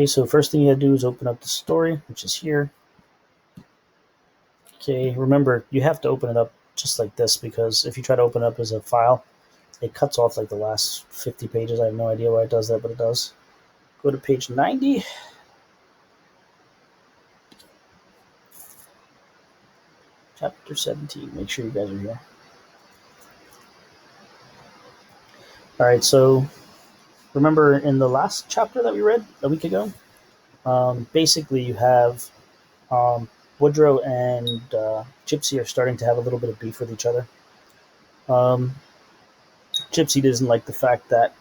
Okay, so first thing you gotta do is open up the story, which is here. Okay, remember you have to open it up just like this because if you try to open it up as a file, it cuts off like the last 50 pages. I have no idea why it does that, but it does. Go to page 90. Chapter 17. Make sure you guys are here. Alright, so remember in the last chapter that we read a week ago, basically you have um, Woodrow and Gypsy are starting to have a little bit of beef with each other. Um, Gypsy doesn't like the fact that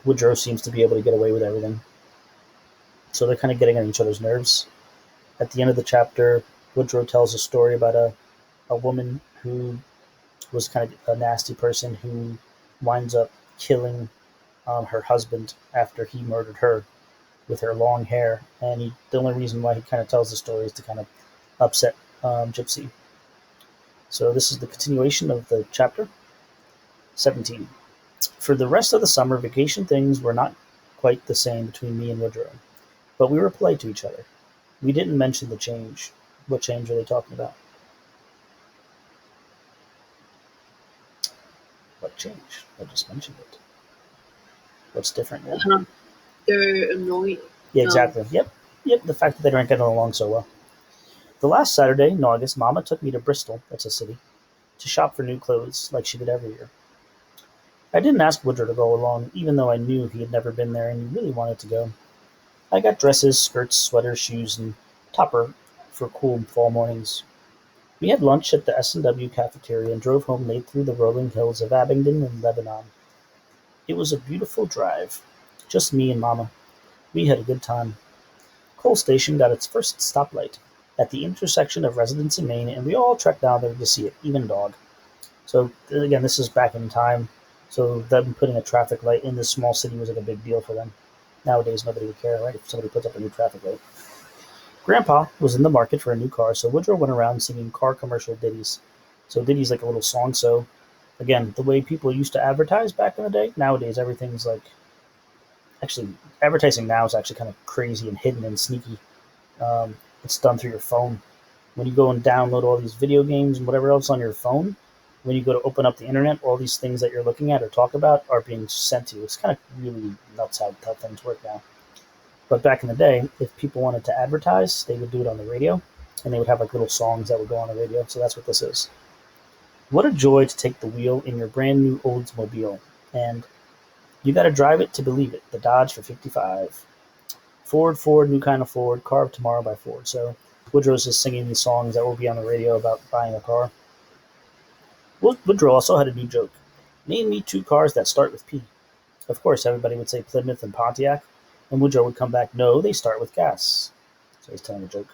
Woodrow seems to be able to get away with everything. So they're kind of getting on each other's nerves. At the end of the chapter, Woodrow tells a story about a woman who was kind of a nasty person who winds up killing her husband after he murdered her with her long hair. And the only reason why he kind of tells the story is to kind of upset Gypsy. So this is the continuation of the chapter 17. For the rest of the summer, vacation things were not quite the same between me and Woodrow, but we were polite to each other. We didn't mention the change. What change are they talking about? What change? I just mentioned it. What's different now? They're annoying. Yeah, exactly. Yep. The fact that they aren't getting along so well. The last Saturday in August, Mama took me to Bristol, that's a city, to shop for new clothes like she did every year. I didn't ask Woodrow to go along, even though I knew he had never been there and he really wanted to go. I got dresses, skirts, sweaters, shoes, and topper for cool fall mornings. We had lunch at the S&W cafeteria and drove home late through the rolling hills of Abingdon and Lebanon. It was a beautiful drive. Just me and Mama. We had a good time. Coal Station got its first stoplight at the intersection of Residence and Main, and we all trekked down there to see it, even Dog. So, again, this is back in time. So, them putting a traffic light in this small city was like a big deal for them. Nowadays, nobody would care, right, if somebody puts up a new traffic light. Grandpa was in the market for a new car, so Woodrow went around singing car commercial ditties. So ditties like a little song. So again, the way people used to advertise back in the day, nowadays everything's like actually advertising now is actually kind of crazy and hidden and sneaky. It's done through your phone. When you go and download all these video games and whatever else on your phone, when you go to open up the internet, all these things that you're looking at or talk about are being sent to you. It's kind of really nuts how things work now. But back in the day, if people wanted to advertise, they would do it on the radio, and they would have like little songs that would go on the radio. So that's what this is. What a joy to take the wheel in your brand new Oldsmobile, and you got to drive it to believe it. The Dodge for 55. Ford, new kind of Ford, carved tomorrow by Ford. So Woodrow's just singing these songs that will be on the radio about buying a car. Woodrow also had a new joke. Name me two cars that start with P. Of course, everybody would say Plymouth and Pontiac, and Woodrow would come back, no, they start with gas. So he's telling a joke.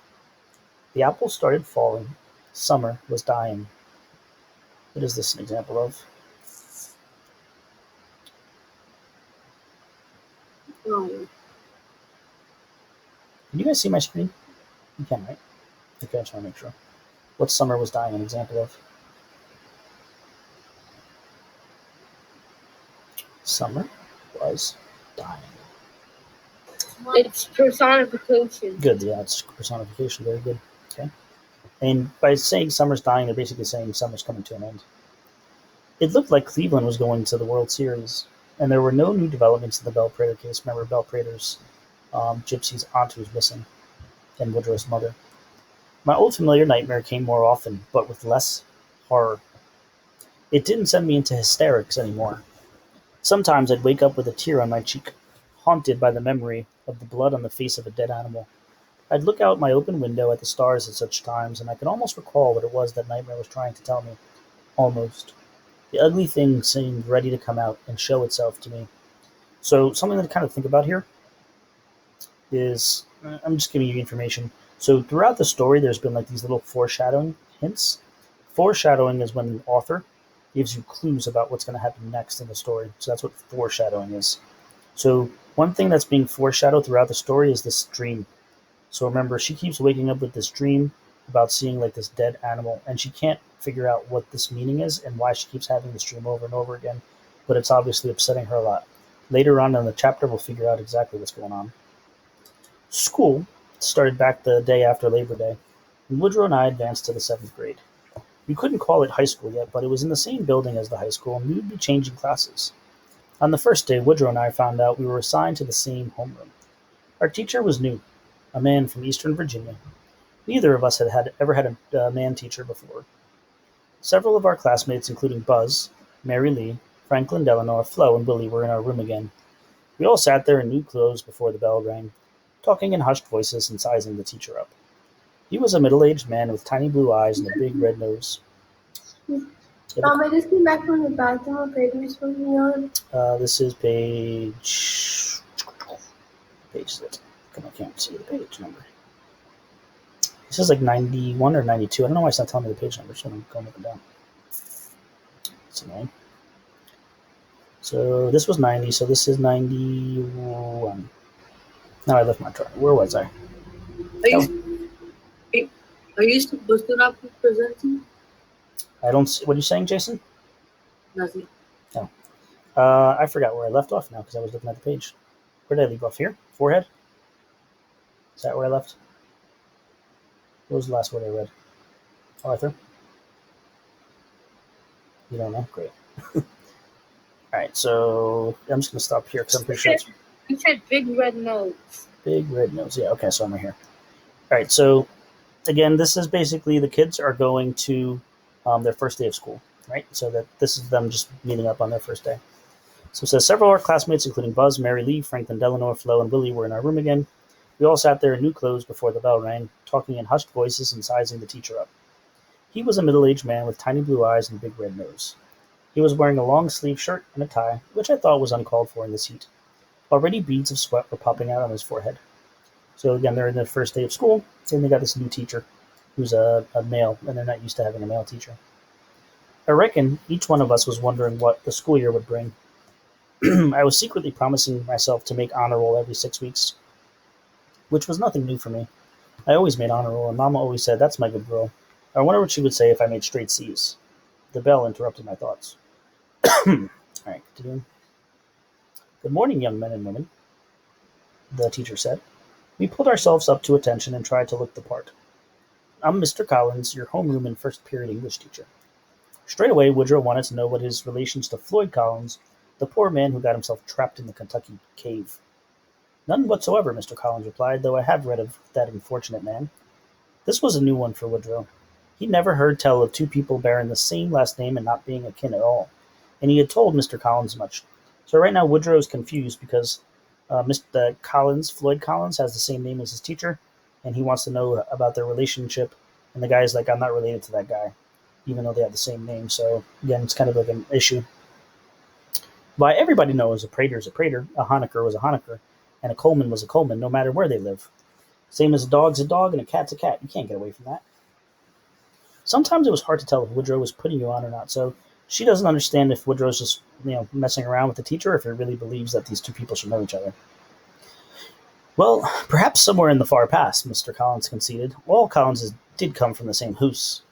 The apples started falling. Summer was dying. What is this an example of? Um, Can you guys see my screen? You can, right? Okay, I just want to make sure. What summer was dying an example of? Summer was dying. it's personification. Good, yeah, it's personification. Very good. Okay. And by saying summer's dying, they're basically saying summer's coming to an end. It looked like Cleveland was going to the World Series, and there were no new developments in the Bell Prater case. Remember, Bell Prater's Gypsy's aunt who was missing, and Woodrow's mother. My old familiar nightmare came more often, but with less horror. It didn't send me into hysterics anymore. Sometimes I'd wake up with a tear on my cheek, haunted by the memory of the blood on the face of a dead animal. I'd look out my open window at the stars at such times, and I could almost recall what it was that nightmare was trying to tell me. Almost. The ugly thing seemed ready to come out and show itself to me. So something to kind of think about here is, I'm just giving you information. So throughout the story, there's been like these little foreshadowing hints. Foreshadowing is when the author gives you clues about what's going to happen next in the story. So that's what foreshadowing is. So one thing that's being foreshadowed throughout the story is this dream. So remember, she keeps waking up with this dream about seeing like this dead animal, and she can't figure out what this meaning is and why she keeps having this dream over and over again. But it's obviously upsetting her a lot. Later on in the chapter, we'll figure out exactly what's going on. School started back the day after Labor Day, and Woodrow and I advanced to the 7th grade. We couldn't call it high school yet, but it was in the same building as the high school, and we would be changing classes. On the first day, Woodrow and I found out we were assigned to the same homeroom. Our teacher was new, a man from Eastern Virginia. Neither of us had ever had a man teacher before. Several of our classmates, including Buzz, Mary Lee, Franklin Delano, Flo, and Willie, were in our room again. We all sat there in new clothes before the bell rang, talking in hushed voices and sizing the teacher up. He was a middle-aged man with tiny blue eyes and a big red nose. Mom, I just came back from the bathroom. What page are we supposed to be on? This is page. I can't see the page number. This is like 91 or 92. I don't know why it's not telling me the page number, so I'm going up and down. It's annoying. So this was 90, so this is 91. Now I left my try. Where was I? Are you supposed to not be presenting? I don't see. What are you saying, Jason? Nothing. Oh. I forgot where I left off now because I was looking at the page. Where did I leave off? Here? Forehead? Is that where I left? What was the last word I read? Arthur? You don't know? Great. Alright, so I'm just going to stop here because I'm pretty sure it's... You said big red nose. Big red nose. Yeah, okay, so I'm right here. Alright, so again, this is basically the kids are going to their first day of school, right? So that this is them just meeting up on their first day. So it says, several of our classmates, including Buzz, Mary Lee, Franklin Delano, Flo, and Willie, were in our room again. We all sat there in new clothes before the bell rang, talking in hushed voices and sizing the teacher up. He was a middle-aged man with tiny blue eyes and a big red nose. He was wearing a long-sleeved shirt and a tie, which I thought was uncalled for in this heat. Already beads of sweat were popping out on his forehead. So again, they're in their first day of school, and they got this new teacher, who's a male, and they're not used to having a male teacher. I reckon each one of us was wondering what the school year would bring. I was secretly promising myself to make honor roll every 6 weeks, which was nothing new for me. I always made honor roll, and Mama always said, "That's my good girl." I wonder what she would say if I made straight C's. The bell interrupted my thoughts. All right, continuing. "Good morning, young men and women," the teacher said. We pulled ourselves up to attention and tried to look the part. "I'm Mr. Collins, your homeroom and first period English teacher." Straight away, Woodrow wanted to know what his relations to Floyd Collins, the poor man who got himself trapped in the Kentucky cave. "None whatsoever," Mr. Collins replied, "though I have read of that unfortunate man." This was a new one for Woodrow. He never heard tell of two people bearing the same last name and not being akin at all, and he had told Mr. Collins much. So right now Woodrow is confused because Mr. Collins, Floyd Collins, has the same name as his teacher, and he wants to know about their relationship, and the guy's like, "I'm not related to that guy," even though they have the same name. So again, it's kind of like an issue. Why, everybody knows a Prater is a Prater, a Honecker was a Honecker, and a Coleman was a Coleman, no matter where they live. Same as a dog's a dog and a cat's a cat. You can't get away from that. Sometimes it was hard to tell if Woodrow was putting you on or not, so she doesn't understand if Woodrow's just, messing around with the teacher or if he really believes that these two people should know each other. "Well, perhaps somewhere in the far past," Mr. Collins conceded. "All Collinses did come from the same house."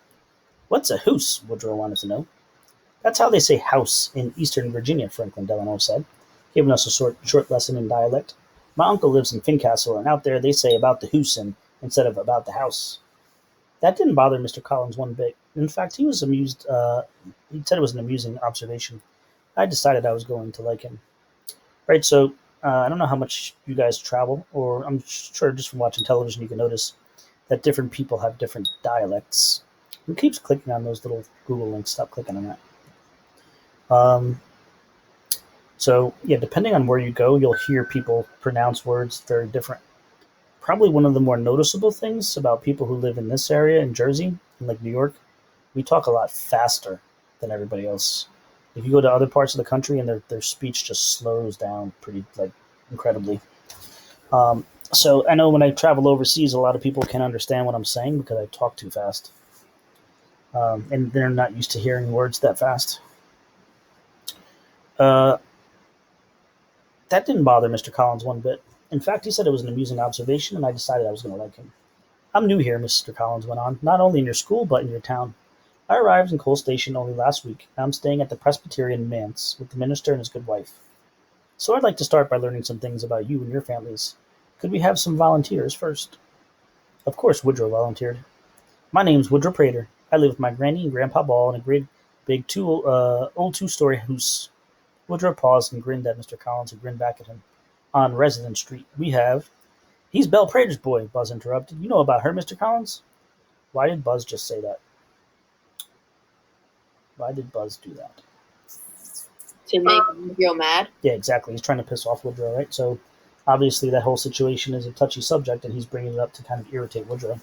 "What's a house?" Woodrow wanted to know. "That's how they say house in Eastern Virginia," Franklin Delano said, giving us a short lesson in dialect. "My uncle lives in Fincastle, and out there they say about the hoose instead of about the house." That didn't bother Mr. Collins one bit. In fact, he was amused. He said it was an amusing observation. I decided I was going to like him. Right, so I don't know how much you guys travel, or I'm sure just from watching television you can notice that different people have different dialects. Who keeps clicking on those little Google links? Stop clicking on that. So, yeah, depending on where you go, you'll hear people pronounce words very different. Probably one of the more noticeable things about people who live in this area in Jersey, in like New York, we talk a lot faster than everybody else. If you go to other parts of the country and their speech just slows down pretty, incredibly. So I know when I travel overseas, a lot of people can't understand what I'm saying because I talk too fast. And they're not used to hearing words that fast. That didn't bother Mr. Collins one bit. In fact, he said it was an amusing observation, and I decided I was going to like him. "I'm new here," Mr. Collins went on, "not only in your school, but in your town. I arrived in Cole Station only last week, and I'm staying at the Presbyterian Manse with the minister and his good wife." So I'd like to start by learning some things about you and your families. Could we have some volunteers first? Of course, Woodrow volunteered. My name's Woodrow Prater. I live with my granny and grandpa Ball in a great big old two-story house. Woodrow paused and grinned at Mr. Collins, who grinned back at him. On Residence Street, we have... He's Belle Prater's boy, Buzz interrupted. You know about her, Mr. Collins? Why did Buzz just say that? Why did Buzz do that? To make him feel mad? Yeah, exactly. He's trying to piss off Woodrow, right? So obviously that whole situation is a touchy subject, and he's bringing it up to kind of irritate Woodrow.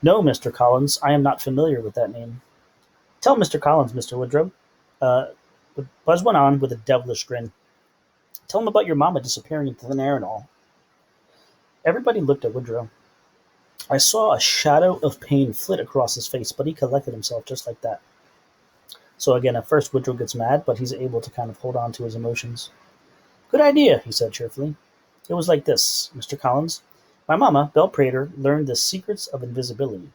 No, Mr. Collins, I am not familiar with that name. Tell Mr. Collins, Mr. Woodrow. Uh, Buzz went on with a devilish grin. Tell him about your mama disappearing into thin air and all. Everybody looked at Woodrow. I saw a shadow of pain flit across his face, but he collected himself just like that. So again, at first Woodrow gets mad, but he's able to kind of hold on to his emotions. Good idea, he said cheerfully. It was like this, Mr. Collins. My mama, Belle Prater, learned the secrets of invisibility.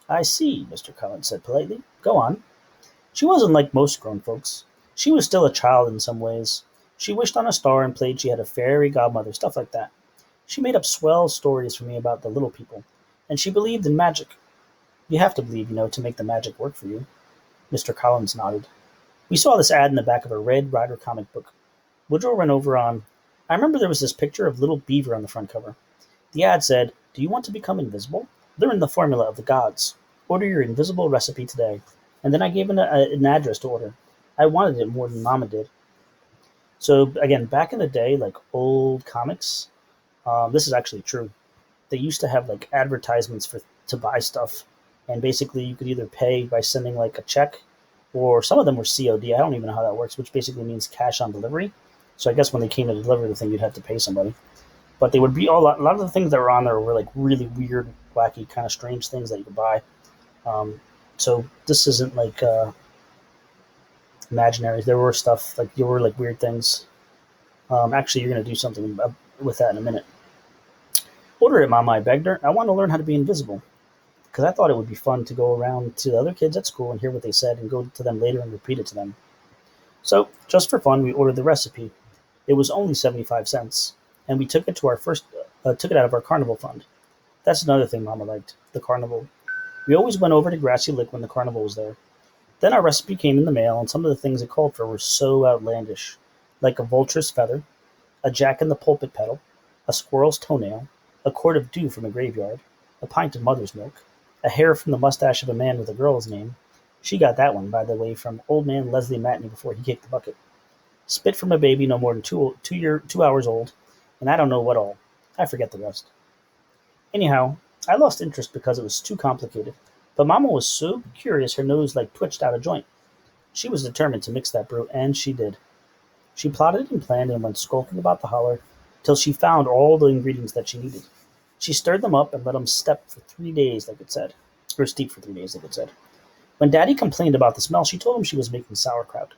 I see, Mr. Collins said politely. Go on. She wasn't like most grown folks. She was still a child in some ways. She wished on a star and played she had a fairy godmother, stuff like that. She made up swell stories for me about the little people, and she believed in magic. You have to believe, to make the magic work for you. Mr. Collins nodded. We saw this ad in the back of a Red Ryder comic book. Woodrow ran over on... I remember there was this picture of little Beaver on the front cover. The ad said, Do you want to become invisible? Learn the formula of the gods. Order your invisible recipe today. And then I gave an address to order. I wanted it more than Mama did. So, again, back in the day, like old comics, this is actually true. They used to have like advertisements to buy stuff, and basically you could either pay by sending like a check, or some of them were COD. I don't even know how that works, which basically means cash on delivery. So I guess when they came to deliver the thing, you'd have to pay somebody. But they would be a lot of the things that were on there were like really weird, wacky, kind of strange things that you could buy. So this isn't like imaginary. There were stuff like there were like weird things. Actually, you're gonna do something with that in a minute. Order it, Mama, I begged her. I want to learn how to be invisible. Because I thought it would be fun to go around to the other kids at school and hear what they said and go to them later and repeat it to them. So, just for fun, we ordered the recipe. It was only 75 cents, and we took it to took it out of our carnival fund. That's another thing Mama liked, the carnival. We always went over to Grassy Lick when the carnival was there. Then our recipe came in the mail, and some of the things it called for were so outlandish, like a vulture's feather, a jack in the pulpit pedal, a squirrel's toenail, a quart of dew from a graveyard, a pint of mother's milk, a hair from the mustache of a man with a girl's name. She got that one, by the way, from old man Leslie Matney before he kicked the bucket. Spit from a baby no more than 2 hours old, and I don't know what all. I forget the rest. Anyhow, I lost interest because it was too complicated, but Mama was so curious her nose like twitched out of joint. She was determined to mix that brew, and she did. She plotted and planned and went skulking about the holler till she found all the ingredients that she needed. She stirred them up and let them steep for 3 days, like it said. Or steep for 3 days, like it said. When Daddy complained about the smell, she told him she was making sauerkraut.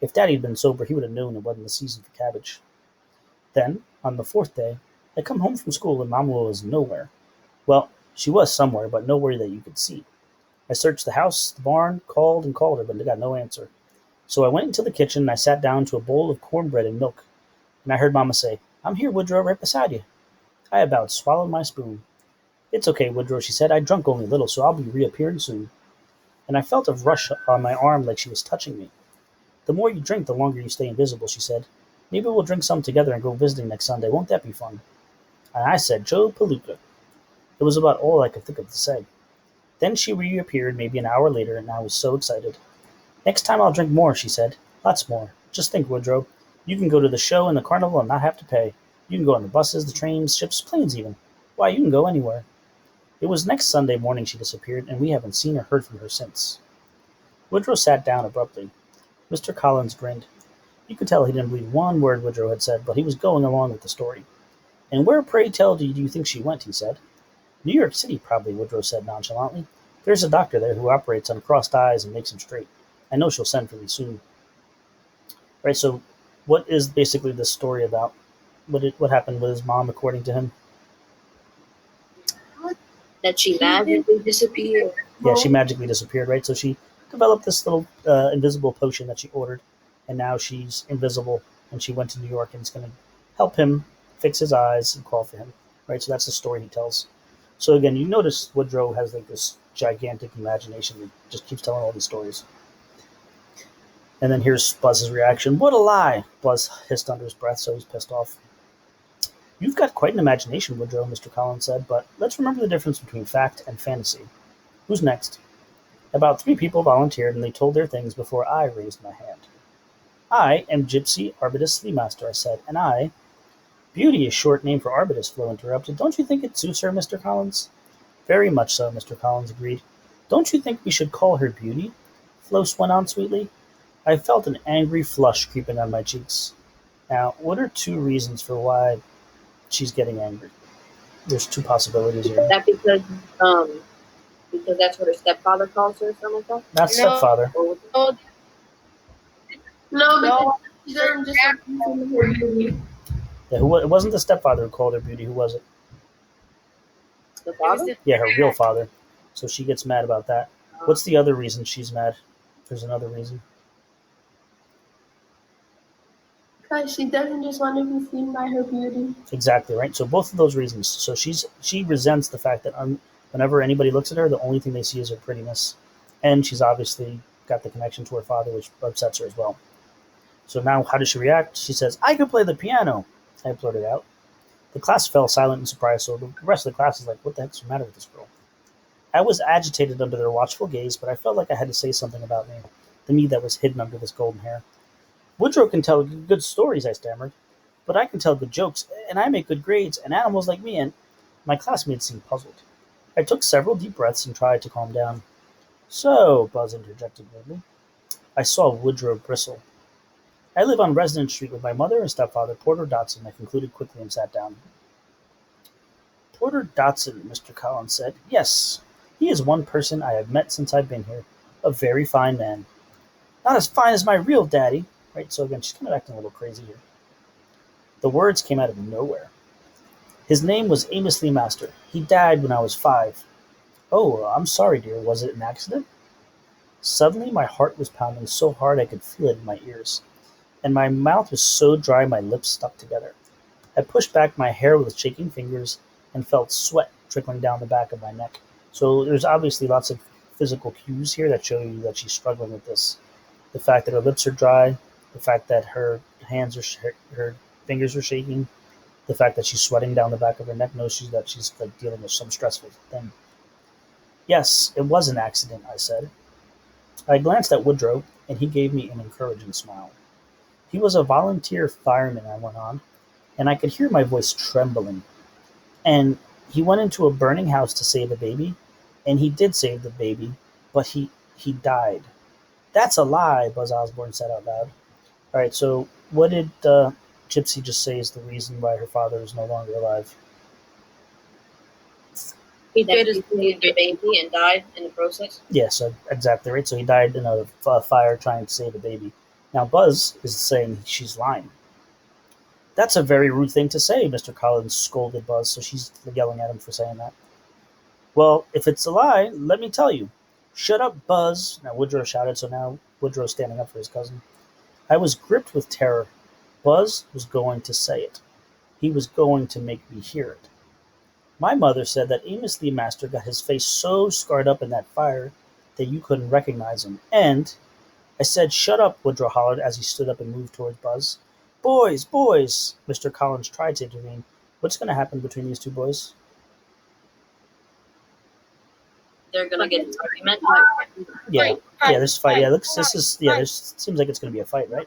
If Daddy had been sober, he would have known it wasn't the season for cabbage. Then, on the 4th day, I come home from school and Mama was nowhere. Well, she was somewhere, but nowhere that you could see. I searched the house, the barn, called and called her, but I got no answer. So I went into the kitchen and I sat down to a bowl of cornbread and milk. And I heard Mama say, I'm here, Woodrow, right beside you. I about swallowed my spoon. It's okay, Woodrow, she said. I drunk only a little, so I'll be reappearing soon. And I felt a rush on my arm like she was touching me. The more you drink, the longer you stay invisible, she said. Maybe we'll drink some together and go visiting next Sunday. Won't that be fun? And I said, Joe Palooka. It was about all I could think of to say. Then she reappeared maybe an hour later, and I was so excited. Next time I'll drink more, she said. Lots more. Just think, Woodrow. You can go to the show and the carnival and not have to pay. You can go on the buses, the trains, ships, planes even. Why, you can go anywhere. It was next Sunday morning she disappeared, and we haven't seen or heard from her since. Woodrow sat down abruptly. Mr. Collins grinned. You could tell he didn't believe one word Woodrow had said, but he was going along with the story. And where, pray tell, do you think she went, he said. New York City, probably, Woodrow said nonchalantly. There's a doctor there who operates on crossed eyes and makes them straight. I know she'll send for me soon. Right, so what is basically this story about? What happened with his mom, according to him? That she magically disappeared. Yeah, she magically disappeared, right? So she developed this little invisible potion that she ordered, and now she's invisible and she went to New York and is going to help him fix his eyes and call for him. Right, so that's the story he tells. So again, you notice Woodrow has like this gigantic imagination that just keeps telling all these stories. And then here's Buzz's reaction. What a lie! Buzz hissed under his breath, so he's pissed off. You've got quite an imagination, Woodrow, Mr. Collins said, but let's remember the difference between fact and fantasy. Who's next? About 3 people volunteered, and they told their things before I raised my hand. I am Gypsy Arbutus Sleemaster, I said, and I... Beauty is short name for Arbutus, Flo interrupted. Don't you think it suits her, Mr. Collins? Very much so, Mr. Collins agreed. Don't you think we should call her Beauty? Flo went on sweetly. I felt an angry flush creeping on my cheeks. Now, what are 2 reasons for why she's getting angry? There's 2 possibilities here. Is that because that's what her stepfather calls her or something like that? Not stepfather. No, because she doesn't just have her beauty. Yeah, it wasn't the stepfather who called her Beauty. Who was it? The father? Yeah, her real father. So she gets mad about that. What's the other reason she's mad? There's another reason. Because she doesn't just want to be seen by her beauty. Exactly, right? So both of those reasons. So she resents the fact that whenever anybody looks at her, the only thing they see is her prettiness. And she's obviously got the connection to her father, which upsets her as well. So now how does she react? She says, I can play the piano, I blurted out. The class fell silent in surprise, so the rest of the class is like, what the heck's the matter with this girl? I was agitated under their watchful gaze, but I felt like I had to say something about me, the me that was hidden under this golden hair. Woodrow can tell good stories, I stammered, but I can tell good jokes, and I make good grades, and animals like me, and my classmates seemed puzzled. I took several deep breaths and tried to calm down. So, Buzz interjected rudely. I saw Woodrow bristle. I live on Residence Street with my mother and stepfather, Porter Dotson, I concluded quickly and sat down. Porter Dotson, Mr. Collins said. Yes, he is one person I have met since I've been here. A very fine man. Not as fine as my real daddy. Right, so again, she's kind of acting a little crazy here. The words came out of nowhere. His name was Amos Lee Master. He died when I was 5. Oh, I'm sorry, dear. Was it an accident? Suddenly, my heart was pounding so hard I could feel it in my ears, and my mouth was so dry my lips stuck together. I pushed back my hair with shaking fingers and felt sweat trickling down the back of my neck. So there's obviously lots of physical cues here that show you that she's struggling with this. The fact that her lips are dry, the fact that her her fingers are shaking, the fact that she's sweating down the back of her neck knows that she's like dealing with some stressful thing. Yes, it was an accident, I said. I glanced at Woodrow, and he gave me an encouraging smile. He was a volunteer fireman, I went on, and I could hear my voice trembling. And he went into a burning house to save a baby, and he did save the baby, but he died. That's a lie, Buzz Osborne said out loud. All right, so what did Gypsy just say is the reason why her father is no longer alive? He did his baby and died in the process? Yes, exactly right. So he died in a fire trying to save a baby. Now Buzz is saying she's lying. That's a very rude thing to say, Mr. Collins scolded Buzz, so she's yelling at him for saying that. Well, if it's a lie, let me tell you. Shut up, Buzz. Now Woodrow shouted, so now Woodrow's standing up for his cousin. I was gripped with terror. Buzz was going to say it. He was going to make me hear it. My mother said that Amos Lee Master got his face so scarred up in that fire that you couldn't recognize him. And I said, shut up, Woodrow hollered as he stood up and moved towards Buzz. Boys, boys, Mr. Collins tried to intervene. What's going to happen between these 2 boys? They're going to get into argument? Yeah, there's a fight. Yeah, seems like it's going to be a fight, right?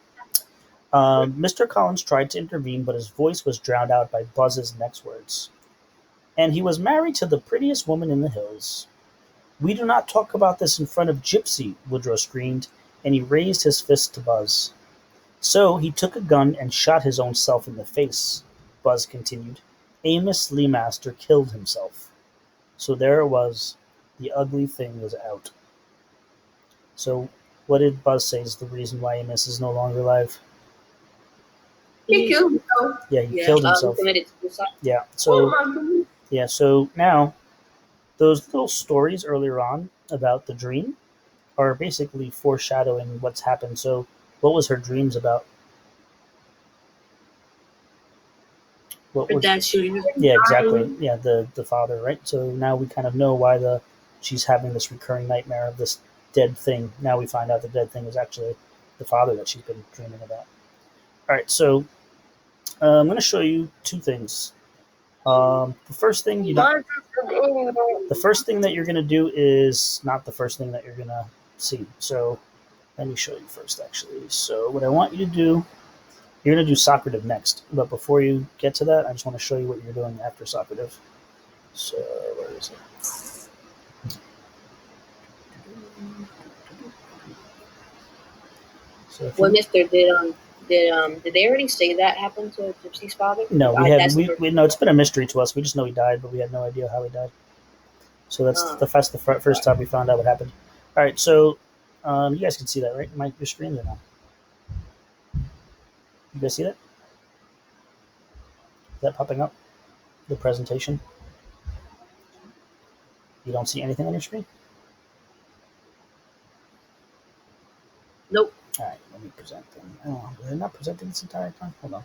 Mr. Collins tried to intervene, but his voice was drowned out by Buzz's next words. And he was married to the prettiest woman in the hills. We do not talk about this in front of Gypsy, Woodrow screamed, and he raised his fist to Buzz. So he took a gun and shot his own self in the face, Buzz continued. Amos Lee Master killed himself. So there it was. The ugly thing was out. So what did Buzz say is the reason why Amos is no longer alive? He killed himself. Yeah, he killed himself. Committed suicide. Yeah, Oh, so now those little stories earlier on about the dream are basically foreshadowing what's happened. So what was her dreams about? What Her was? dad shooting her. Yeah, exactly. Yeah, the father, right? So now we kind of know why she's having this recurring nightmare of this dead thing. Now we find out the dead thing is actually the father that she's been dreaming about. All right, so I'm going to show you two things. The first thing the first thing that you're going to do is not the first thing that you're going to see. So let me show you first, actually. So what I want you to do, you're going to do Socrative next. But before you get to that, I just want to show you what you're doing after Socrative. So where is it? So if Well, you, Mister, did they already say that happened to Gypsy's father? no, That's the first. we know it's been a mystery to us. We just know he died, but we had no idea how he died. So that's the first time we found out what happened. All right, so you guys can see that, right? Your screen or no? You guys see that? Is that popping up? The presentation. You don't see anything on your screen? Nope. All right, let me present them. Oh, was I not presenting this entire time? Hold on.